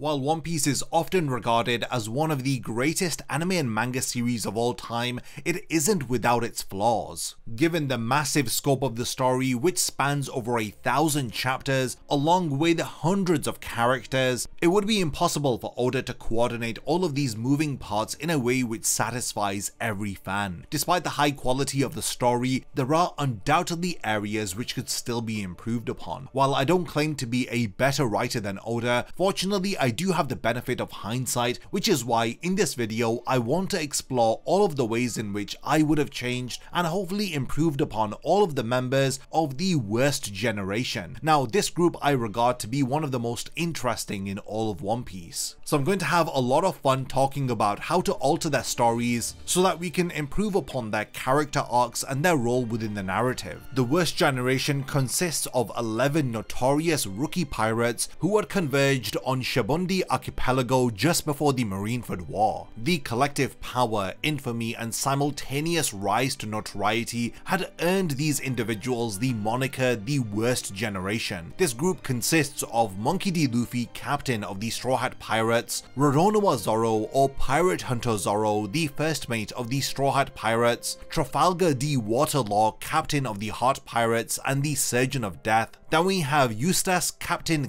While One Piece is often regarded as one of the greatest anime and manga series of all time, it isn't without its flaws. Given the massive scope of the story, which spans over 1,000 chapters, along with hundreds of characters, it would be impossible for Oda to coordinate all of these moving parts in a way which satisfies every fan. Despite the high quality of the story, there are undoubtedly areas which could still be improved upon. While I don't claim to be a better writer than Oda, fortunately I do have the benefit of hindsight, which is why in this video I want to explore all of the ways in which I would have changed and hopefully improved upon all of the members of the worst generation. Now, this group I regard to be one of the most interesting in all of One Piece. So I'm going to have a lot of fun talking about how to alter their stories so that we can improve upon their character arcs and their role within the narrative. The worst generation consists of 11 notorious rookie pirates who had converged on Shabundi Archipelago just before the Marineford War. The collective power, infamy, and simultaneous rise to notoriety had earned these individuals the moniker the Worst Generation. This group consists of Monkey D. Luffy, captain of the Straw Hat Pirates, Roronoa Zoro or Pirate Hunter Zoro, the first mate of the Straw Hat Pirates, Trafalgar D. Waterlaw, captain of the Heart Pirates and the Surgeon of Death. Then we have Eustass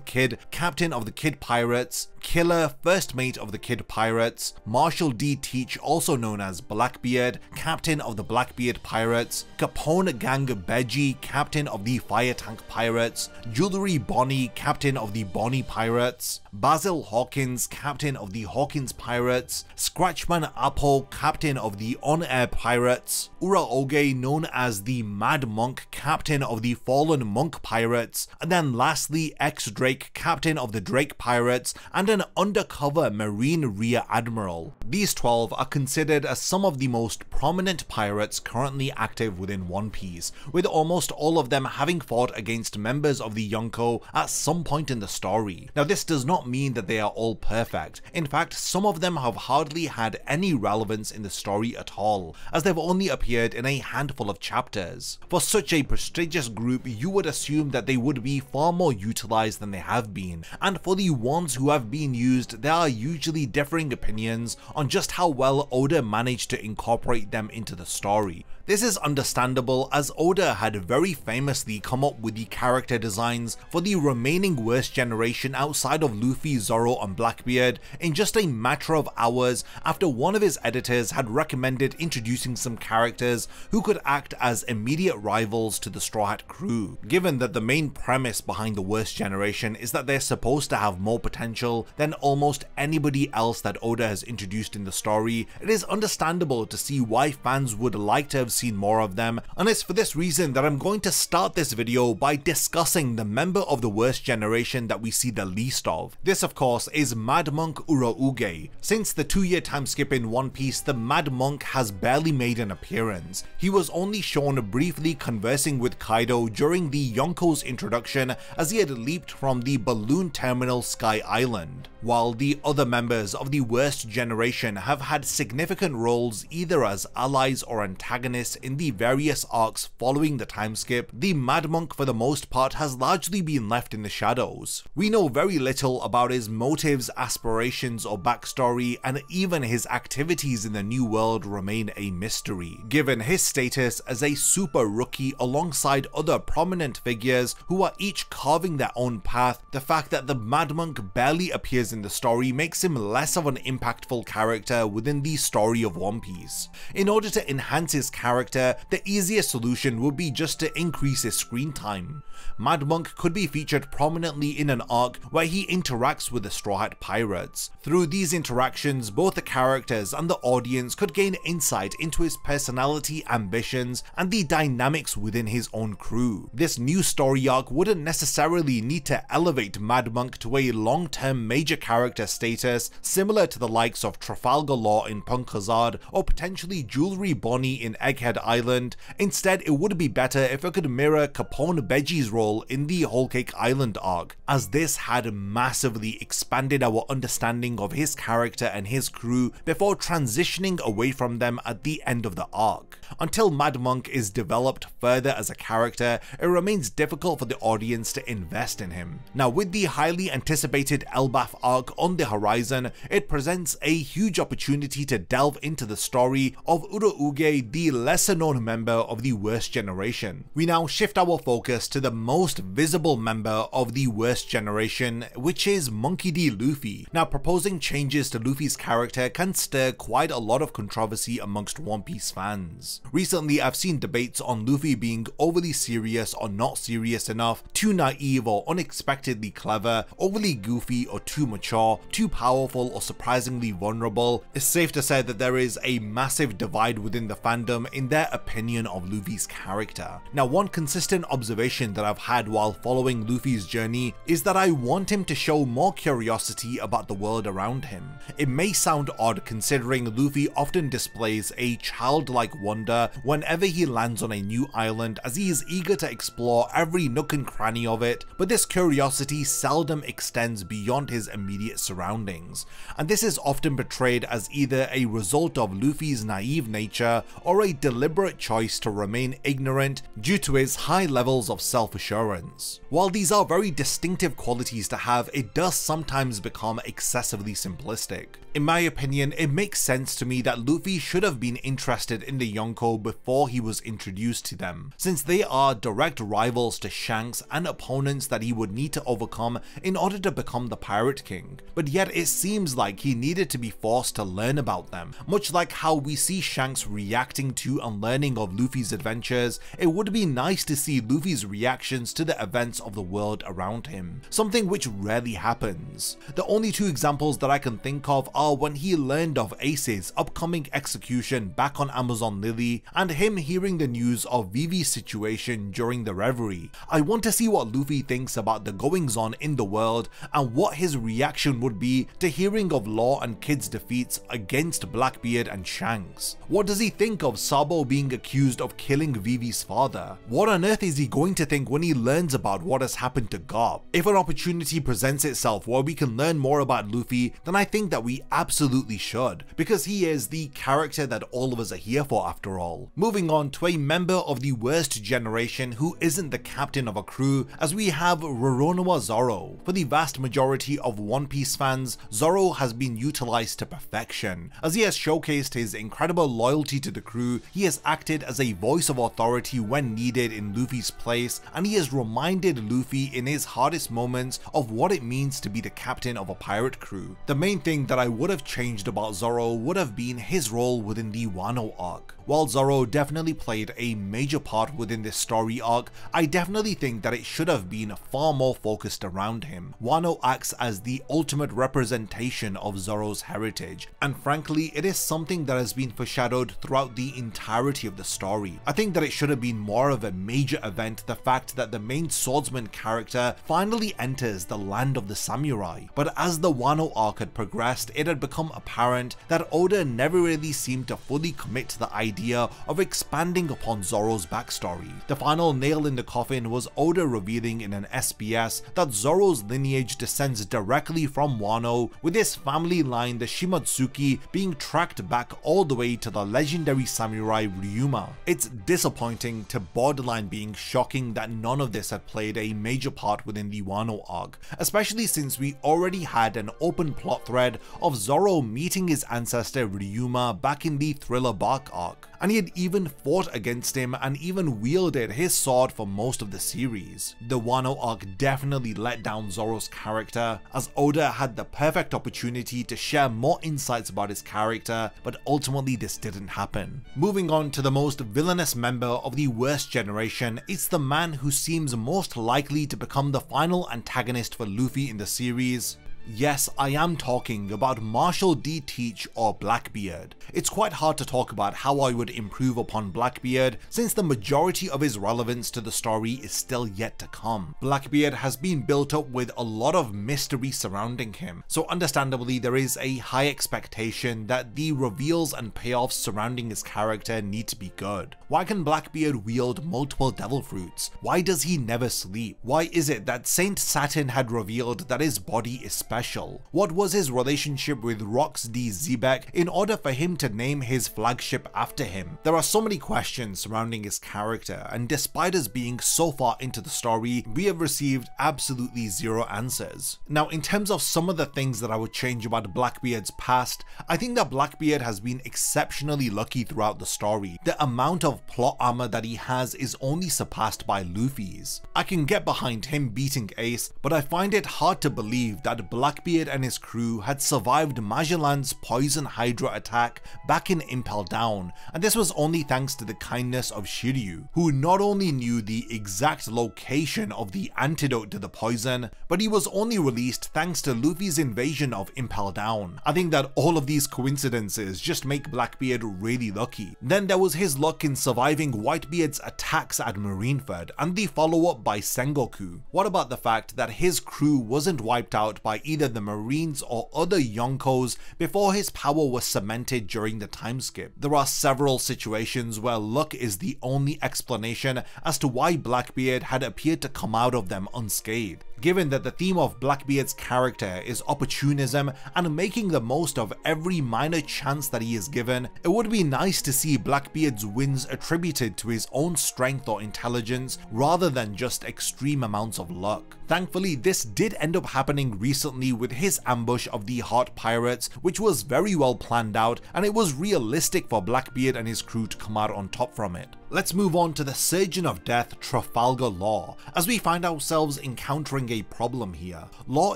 Kid, captain of the Kid Pirates, Killer, first mate of the Kid Pirates, Marshall D. Teach, also known as Blackbeard, captain of the Blackbeard Pirates, Capone Gang Beji, captain of the Fire Tank Pirates, Jewelry Bonnie, captain of the Bonnie Pirates, Basil Hawkins, captain of the Hawkins Pirates, Scratchman Apoo, captain of the On Air Pirates, Urouge, known as the Mad Monk, captain of the Fallen Monk Pirates, and then lastly X-Drake, captain of the Drake Pirates and an undercover Marine Rear Admiral. These 12 are considered as some of the most prominent pirates currently active within One Piece, with almost all of them having fought against members of the Yonko at some point in the story. Now, this does not mean that they are all perfect. In fact, some of them have hardly had any relevance in the story at all, as they've only appeared in a handful of chapters. For such a prestigious group, you would assume that they would be far more utilized than they have been, and for the ones who have been used, there are usually differing opinions on just how well Oda managed to incorporate them into the story. This is understandable, as Oda had very famously come up with the character designs for the remaining Worst Generation outside of Luffy, Zoro and Blackbeard in just a matter of hours after one of his editors had recommended introducing some characters who could act as immediate rivals to the Straw Hat crew. Given that the main premise behind the Worst Generation is that they're supposed to have more potential than almost anybody else that Oda has introduced in the story, it is understandable to see why fans would like to have seen more of them, and it's for this reason that I'm going to start this video by discussing the member of the Worst Generation that we see the least of. This of course is Mad Monk Urouge. Since the 2-year time skip in One Piece, the Mad Monk has barely made an appearance. He was only shown briefly conversing with Kaido during the Yonko's introduction as he had leaped from the balloon terminal Sky Island. While the other members of the Worst Generation have had significant roles either as allies or antagonists in the various arcs following the time skip, the Mad Monk for the most part has largely been left in the shadows. We know very little about his motives, aspirations or backstory, and even his activities in the New World remain a mystery, given his status as a super rookie alongside other prominent figures who are each carving their own path. The fact that the Mad Monk barely appears in the story makes him less of an impactful character within the story of One Piece. In order to enhance his character, the easiest solution would be just to increase his screen time. Mad Monk could be featured prominently in an arc where he interacts with the Straw Hat Pirates. Through these interactions, both the characters and the audience could gain insight into his personality, ambitions, and the dynamics within his own crew. This new story arc wouldn't necessarily need to elevate Mad Monk to a long-term major character status similar to the likes of Trafalgar Law in Punk Hazard or potentially Jewelry Bonnie in Egghead Island. Instead, it would be better if it could mirror Capone Beji's role in the Whole Cake Island arc, as this had massively expanded our understanding of his character and his crew before transitioning away from them at the end of the arc. Until Mad Monk is developed further as a character, it remains difficult for the audience to invest in him. Now, with the highly anticipated Elbaf arc on the horizon, it presents a huge opportunity to delve into the story of Urouge, the lesser known member of the Worst Generation. We now shift our focus to the most visible member of the Worst Generation, which is Monkey D. Luffy. Now, proposing changes to Luffy's character can stir quite a lot of controversy amongst One Piece fans. Recently, I've seen debates on Luffy being overly serious or not serious enough, too naive or unexpectedly clever, overly goofy or too mature, too powerful or surprisingly vulnerable. It's safe to say that there is a massive divide within the fandom in their opinion of Luffy's character. Now, one consistent observation that I've had while following Luffy's journey is that I want him to show more curiosity about the world around him. It may sound odd considering Luffy often displays a childlike wonder whenever he lands on a new island, as he is eager to explore every nook and cranny of it, but this curiosity seldom extends beyond his immediate surroundings, and this is often portrayed as either a result of Luffy's naive nature or a deliberate choice to remain ignorant due to his high levels of self-assurance. While these are very distinctive qualities to have, it does sometimes become excessively simplistic. In my opinion, it makes sense to me that Luffy should have been interested in the Yonko before he was introduced to them, since they are direct rivals to Shanks and opponents that he would need to overcome in order to become the Pirate King. But yet it seems like he needed to be forced to learn about them. Much like how we see Shanks reacting to and learning of Luffy's adventures, it would be nice to see Luffy's reactions to the events of the world around him, something which rarely happens. The only two examples that I can think of are when he learned of Ace's upcoming execution back on Amazon Lily, and him hearing the news of Vivi's situation during the reverie. I want to see what Luffy thinks about the goings on in the world and what his reaction would be to hearing of Law and Kid's defeats against Blackbeard and Shanks. What does he think of Sabo being accused of killing Vivi's father? What on earth is he going to think when he learns about what has happened to Garp? If an opportunity presents itself where we can learn more about Luffy, then I think that we absolutely should, because he is the character that all of us are here for after all. Moving on to a member of the Worst Generation who isn't the captain of a crew, as we have Roronoa Zoro. For the vast majority of One Piece fans, Zoro has been utilized to perfection. As he has showcased his incredible loyalty to the crew, he has acted as a voice of authority when needed in Luffy's place, and he has reminded Luffy in his hardest moments of what it means to be the captain of a pirate crew. The main thing that I would have changed about Zoro would have been his role within the Wano arc. While Zoro definitely played a major part within this story arc, I definitely think that it should have been far more focused around him. Wano acts as the ultimate representation of Zoro's heritage, and frankly, it is something that has been foreshadowed throughout the entirety of the story. I think that it should have been more of a major event, the fact that the main swordsman character finally enters the land of the samurai. But as the Wano arc had progressed, it had become apparent that Oda never really seemed to fully commit to the idea of expanding upon Zoro's backstory. The final nail in the coffin was Oda revealing in an SBS that Zoro's lineage descends directly from Wano, with his family line, the Shimotsuki, being tracked back all the way to the legendary samurai Ryuma. It's disappointing to borderline being shocking that none of this had played a major part within the Wano arc, especially since we already had an open plot thread of Zoro meeting his ancestor Ryuma back in the Thriller Bark arc, and he had even fought against him and even wielded his sword for most of the series. The Wano arc definitely let down Zoro's character, as Oda had the perfect opportunity to share more insights about his character, but ultimately this didn't happen. Moving on to the most villainous member of the Worst Generation, it's the man who seems most likely to become the final antagonist for Luffy in the series. Yes, I am talking about Marshall D. Teach, or Blackbeard. It's quite hard to talk about how I would improve upon Blackbeard, since the majority of his relevance to the story is still yet to come. Blackbeard has been built up with a lot of mystery surrounding him, so understandably there is a high expectation that the reveals and payoffs surrounding his character need to be good. Why can Blackbeard wield multiple devil fruits? Why does he never sleep? Why is it that Saint Saturn had revealed that his body is special? What was his relationship with Rox D. Zebek in order for him to name his flagship after him? There are so many questions surrounding his character, and despite us being so far into the story, we have received absolutely zero answers. Now, in terms of some of the things that I would change about Blackbeard's past, I think that Blackbeard has been exceptionally lucky throughout the story. The amount of plot armor that he has is only surpassed by Luffy's. I can get behind him beating Ace, but I find it hard to believe that Blackbeard and his crew had survived Magellan's Poison Hydra attack back in Impel Down, and this was only thanks to the kindness of Shiryu, who not only knew the exact location of the antidote to the poison, but he was only released thanks to Luffy's invasion of Impel Down. I think that all of these coincidences just make Blackbeard really lucky. Then there was his luck in surviving Whitebeard's attacks at Marineford and the follow-up by Sengoku. What about the fact that his crew wasn't wiped out by either the Marines or other Yonkos before his power was cemented during the time skip? There are several situations where luck is the only explanation as to why Blackbeard had appeared to come out of them unscathed. Given that the theme of Blackbeard's character is opportunism and making the most of every minor chance that he is given, it would be nice to see Blackbeard's wins attributed to his own strength or intelligence rather than just extreme amounts of luck. Thankfully, this did end up happening recently with his ambush of the Heart Pirates, which was very well planned out, and it was realistic for Blackbeard and his crew to come out on top from it. Let's move on to the Surgeon of Death, Trafalgar Law, as we find ourselves encountering a problem here. Law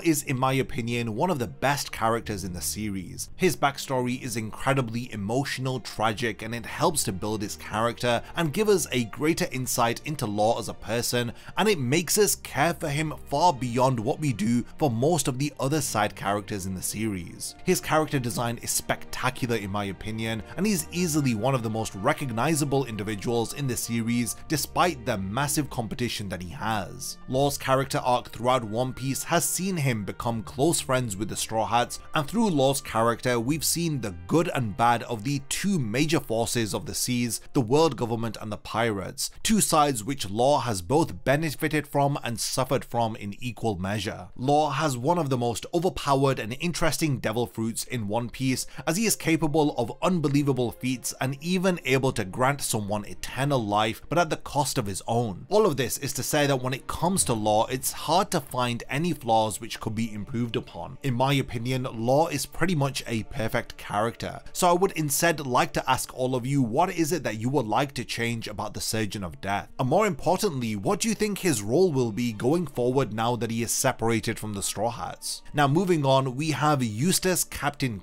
is, in my opinion, one of the best characters in the series. His backstory is incredibly emotional, tragic, and it helps to build his character and give us a greater insight into Law as a person, and it makes us care for him far beyond what we do for most of the other side characters in the series. His character design is spectacular in my opinion, and he's easily one of the most recognizable individuals in the series despite the massive competition that he has. Law's character arc throughout One Piece has seen him become close friends with the Straw Hats, and through Law's character we've seen the good and bad of the two major forces of the seas, the world government and the pirates, two sides which Law has both benefited from and suffered from in equal measure. Law has one of the most overpowered and interesting devil fruits in One Piece, as he is capable of unbelievable feats and even able to grant someone eternal life, but at the cost of his own. All of this is to say that when it comes to Law, it's hard to find any flaws which could be improved upon. In my opinion, Law is pretty much a perfect character, so I would instead like to ask all of you, what is it that you would like to change about the Surgeon of Death? And more importantly, what do you think his role will be going forward now that he is separated from the Straw Hats? Now moving on, we have Eustass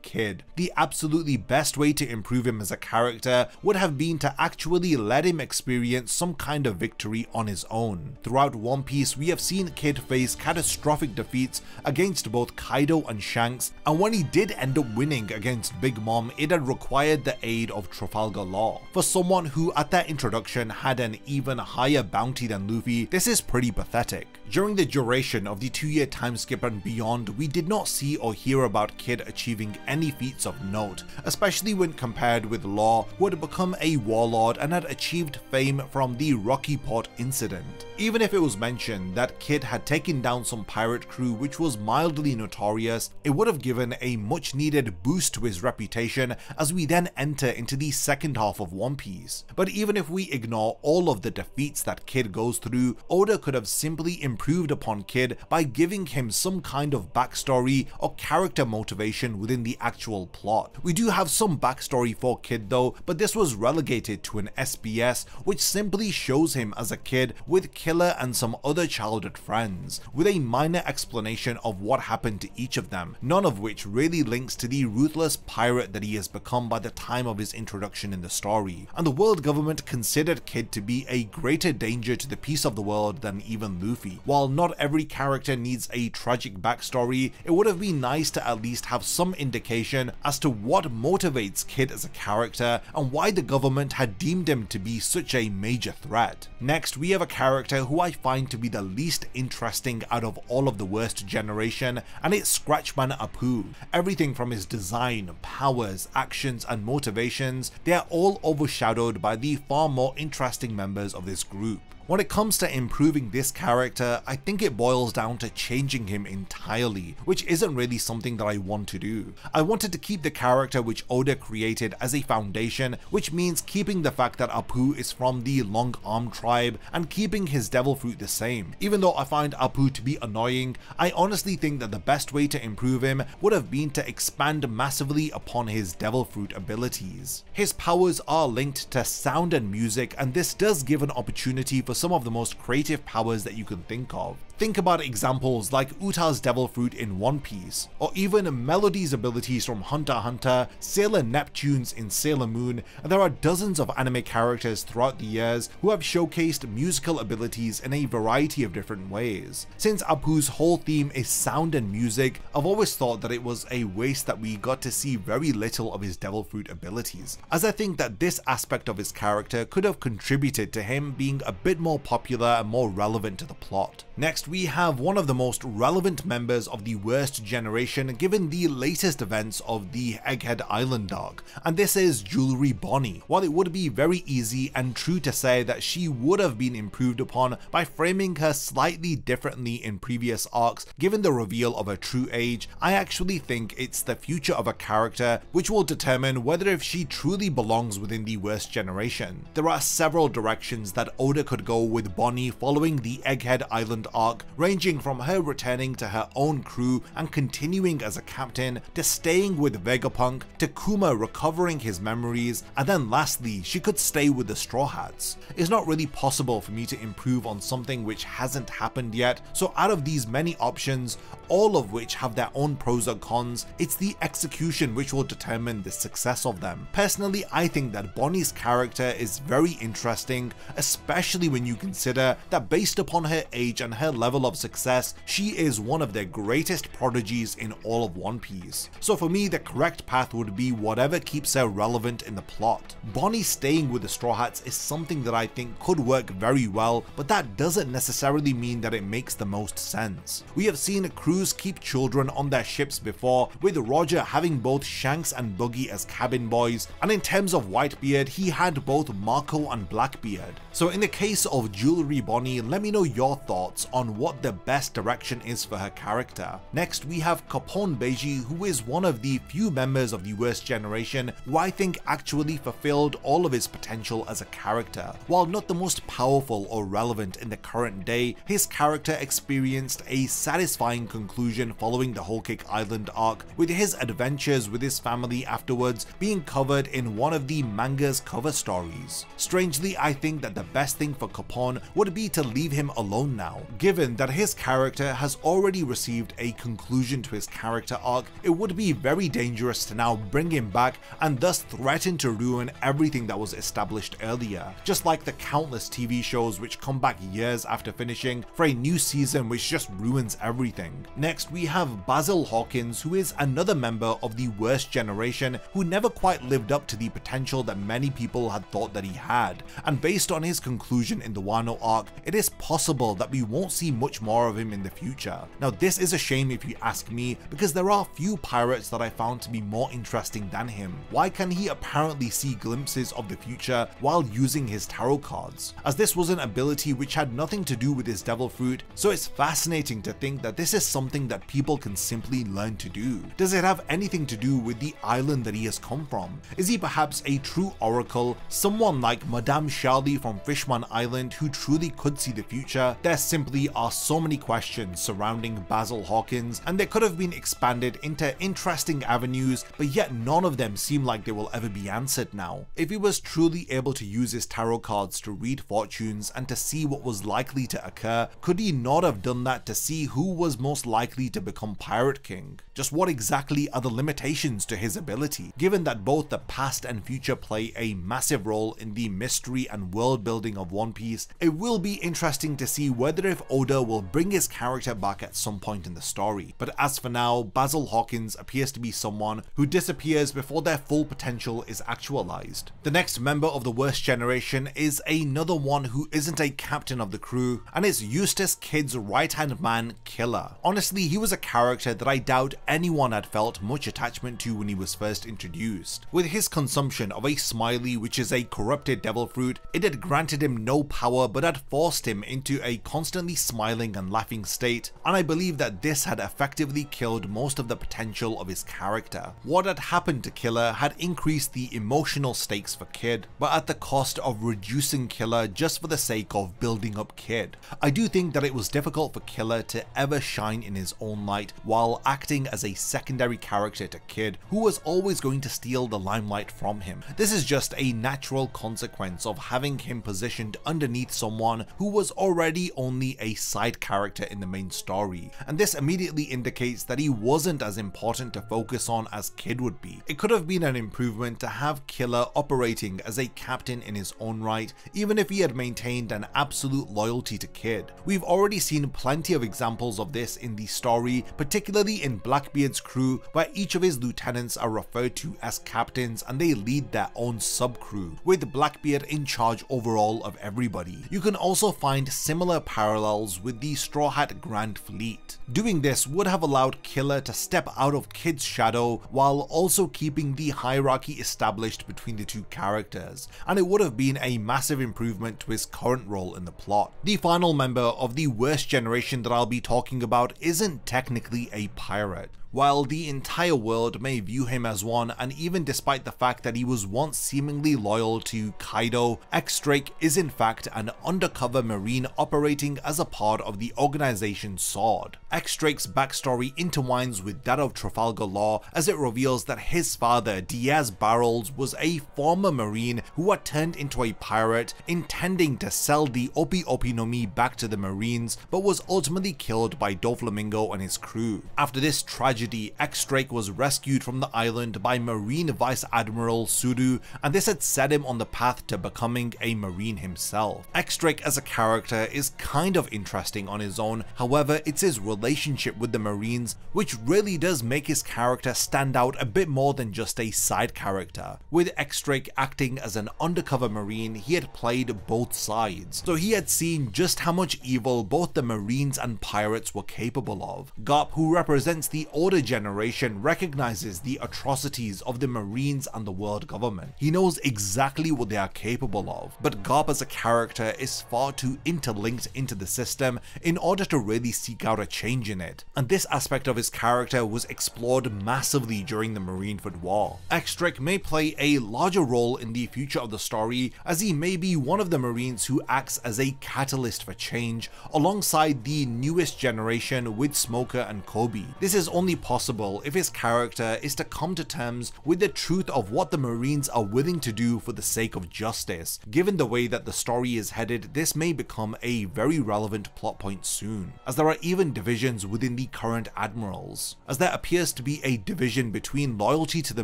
Kid. The absolutely best way to improve him as a character would have been to actually let him experience some kind of victory on his own. Throughout One Piece, we have seen Kid face catastrophic defeats against both Kaido and Shanks, and when he did end up winning against Big Mom, it had required the aid of Trafalgar Law. For someone who at their introduction had an even higher bounty than Luffy, this is pretty pathetic. During the duration of the 2-year time skip and beyond, we did not see or hear about Kid achieving any feats of note, especially when compared with Law, who had become a warlord and had achieved fame from the Rocky Port incident. Even if it was mentioned that Kid had taken down some pirate crew which was mildly notorious, it would have given a much needed boost to his reputation as we then enter into the second half of One Piece. But even if we ignore all of the defeats that Kid goes through, Oda could have simply improved upon Kid by giving him some kind of backstory or character motivation within the actual plot. We do have some backstory for Kid though, but this was relegated to an SBS which simply shows him as a kid with Killer and some other childhood friends, with a minor explanation of what happened to each of them, none of which really links to the ruthless pirate that he has become by the time of his introduction in the story. And the world government considered Kid to be a greater danger to the peace of the world than even Luffy. While not every character needs a tragic backstory, it would have been nice to at least have some indication as to what motivates Kid as a character and why the government had deemed him to be such a major threat. Next, we have a character who I find to be the least interesting out of all of the worst generation, and it's Scratchman Apoo. Everything from his design, powers, actions and motivations, they are all overshadowed by the far more interesting members of this group. When it comes to improving this character, I think it boils down to changing him entirely, which isn't really something that I want to do. I wanted to keep the character which Oda created as a foundation, which means keeping the fact that Apoo is from the Long Arm tribe and keeping his devil fruit the same. Even though I find Apoo to be annoying, I honestly think that the best way to improve him would have been to expand massively upon his devil fruit abilities. His powers are linked to sound and music, and this does give an opportunity for some of the most creative powers that you can think of. Think about examples like Utah's devil fruit in One Piece, or even Melody's abilities from Hunter x Hunter, Sailor Neptune's in Sailor Moon, and there are dozens of anime characters throughout the years who have showcased musical abilities in a variety of different ways. Since Apoo's whole theme is sound and music, I've always thought that it was a waste that we got to see very little of his devil fruit abilities, as I think that this aspect of his character could have contributed to him being a bit more popular and more relevant to the plot. Next, we have one of the most relevant members of the worst generation given the latest events of the Egghead Island arc, and this is Jewelry Bonnie. While it would be very easy and true to say that she would have been improved upon by framing her slightly differently in previous arcs given the reveal of her true age, I actually think it's the future of a character which will determine whether if she truly belongs within the worst generation. There are several directions that Oda could go with Bonnie following the Egghead Island arc, ranging from her returning to her own crew and continuing as a captain, to staying with Vegapunk, to Kuma recovering his memories, and then lastly she could stay with the Straw Hats. It's not really possible for me to improve on something which hasn't happened yet, so out of these many options, all of which have their own pros and cons, it's the execution which will determine the success of them. Personally, I think that Bonnie's character is very interesting, especially when you consider that based upon her age and her level of success, she is one of the greatest prodigies in all of One Piece. So for me, the correct path would be whatever keeps her relevant in the plot. Bonnie staying with the Straw Hats is something that I think could work very well, but that doesn't necessarily mean that it makes the most sense. We have seen crews keep children on their ships before, with Roger having both Shanks and Buggy as cabin boys, and in terms of Whitebeard, he had both Marco and Blackbeard. So in the case of Jewelry Bonnie, let me know your thoughts on what the best direction is for her character. Next, we have Capone Beiji, who is one of the few members of the worst generation who I think actually fulfilled all of his potential as a character. While not the most powerful or relevant in the current day, his character experienced a satisfying conclusion following the Whole Cake Island arc, with his adventures with his family afterwards being covered in one of the manga's cover stories. Strangely, I think that the best thing for Capone would be to leave him alone now. Given that his character has already received a conclusion to his character arc, it would be very dangerous to now bring him back and thus threaten to ruin everything that was established earlier, just like the countless TV shows which come back years after finishing for a new season which just ruins everything. Next, we have Basil Hawkins, who is another member of the worst generation who never quite lived up to the potential that many people had thought that he had, and based on his conclusion in the Wano arc, it is possible that we won't see much more of him in the future. Now this is a shame if you ask me, because there are few pirates that I found to be more interesting than him. Why can he apparently see glimpses of the future while using his tarot cards? As this was an ability which had nothing to do with his devil fruit, so it's fascinating to think that this is something that people can simply learn to do. Does it have anything to do with the island that he has come from? Is he perhaps a true oracle, someone like Madame Charlie from Fishman Island who truly could see the future? There simply are so many questions surrounding Basil Hawkins, and they could have been expanded into interesting avenues, but yet none of them seem like they will ever be answered now. If he was truly able to use his tarot cards to read fortunes and to see what was likely to occur, could he not have done that to see who was most likely to become Pirate King? Just what exactly are the limitations to his ability, given that both the past and future play a massive role in the mystery and world building of One Piece? It will be interesting to see whether if Oda will bring his character back at some point in the story, but as for now, Basil Hawkins appears to be someone who disappears before their full potential is actualized. The next member of the worst generation is another one who isn't a captain of the crew, and it's Eustass Kid's right-hand man, Killer. Honestly, he was a character that I doubt anyone had felt much attachment to when he was first introduced. With his consumption of a smiley, which is a corrupted devil fruit, it had granted him no power but had forced him into a constantly smiling and laughing state, and I believe that this had effectively killed most of the potential of his character. What had happened to Killer had increased the emotional stakes for Kid, but at the cost of reducing Killer just for the sake of building up Kid. I do think that it was difficult for Killer to ever shine in his own light while acting as a secondary character to Kid, who was always going to steal the limelight from him. This is just a natural consequence of having him positioned underneath someone who was already only a side character in the main story, and this immediately indicates that he wasn't as important to focus on as Kid would be. It could have been an improvement to have Killer operating as a captain in his own right, even if he had maintained an absolute loyalty to Kid. We've already seen plenty of examples of this in the story, particularly in Blackbeard's crew, where each of his lieutenants are referred to as captains and they lead their own sub-crew, with Blackbeard in charge overall of everybody. You can also find similar parallels with the Straw Hat Grand Fleet. Doing this would have allowed Killer to step out of Kid's shadow while also keeping the hierarchy established between the two characters, and it would have been a massive improvement to his current role in the plot. The final member of the worst generation that I'll be talking about isn't technically a pirate. While the entire world may view him as one, and even despite the fact that he was once seemingly loyal to Kaido, X-Drake is in fact an undercover marine operating as a part of the organization SWORD. X-Drake's backstory intertwines with that of Trafalgar Law, as it reveals that his father, Diaz Barrels, was a former marine who had turned into a pirate, intending to sell the Opi Opi no Mi back to the marines, but was ultimately killed by Doflamingo and his crew. After this tragedy, X-Drake was rescued from the island by Marine Vice Admiral Suru, and this had set him on the path to becoming a marine himself. X-Drake as a character is kind of interesting on his own, however it's his relationship with the marines which really does make his character stand out a bit more than just a side character. With X-Drake acting as an undercover marine, he had played both sides, so he had seen just how much evil both the marines and pirates were capable of. Garp, who represents the older generation, recognizes the atrocities of the marines and the world government. He knows exactly what they are capable of, but Garp as a character is far too interlinked into the system in order to really seek out a change in it, and this aspect of his character was explored massively during the Marineford War. X-Drake may play a larger role in the future of the story, as he may be one of the marines who acts as a catalyst for change alongside the newest generation with Smoker and Kobe. This is only possible if his character is to come to terms with the truth of what the Marines are willing to do for the sake of justice. Given the way that the story is headed, this may become a very relevant plot point soon, as there are even divisions within the current admirals, as there appears to be a division between loyalty to the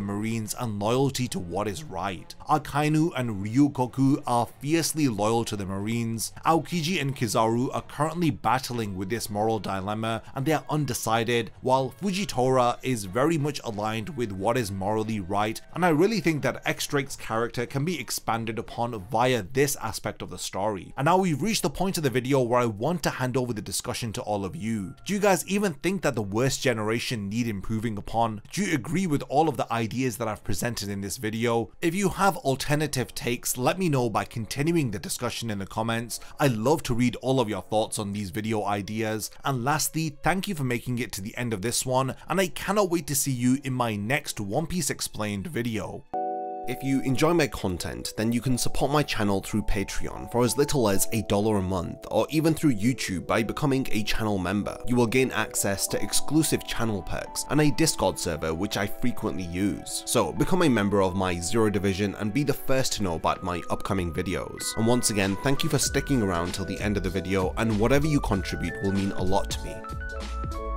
Marines and loyalty to what is right. Akainu and Ryukoku are fiercely loyal to the Marines. Aokiji and Kizaru are currently battling with this moral dilemma and they are undecided, while Fujitora is very much aligned with what is morally right, and I really think that X-Drake's character can be expanded upon via this aspect of the story. And now we've reached the point of the video where I want to hand over the discussion to all of you. Do you guys even think that the worst generation need improving upon? Do you agree with all of the ideas that I've presented in this video? If you have alternative takes, let me know by continuing the discussion in the comments. I love to read all of your thoughts on these video ideas. And lastly, thank you for making it to the end of this one, and I cannot wait to see you in my next One Piece Explained video. If you enjoy my content, then you can support my channel through Patreon for as little as $1 a month, or even through YouTube by becoming a channel member. You will gain access to exclusive channel perks and a Discord server which I frequently use. So become a member of my Zero Division and be the first to know about my upcoming videos. And once again, thank you for sticking around till the end of the video, and whatever you contribute will mean a lot to me.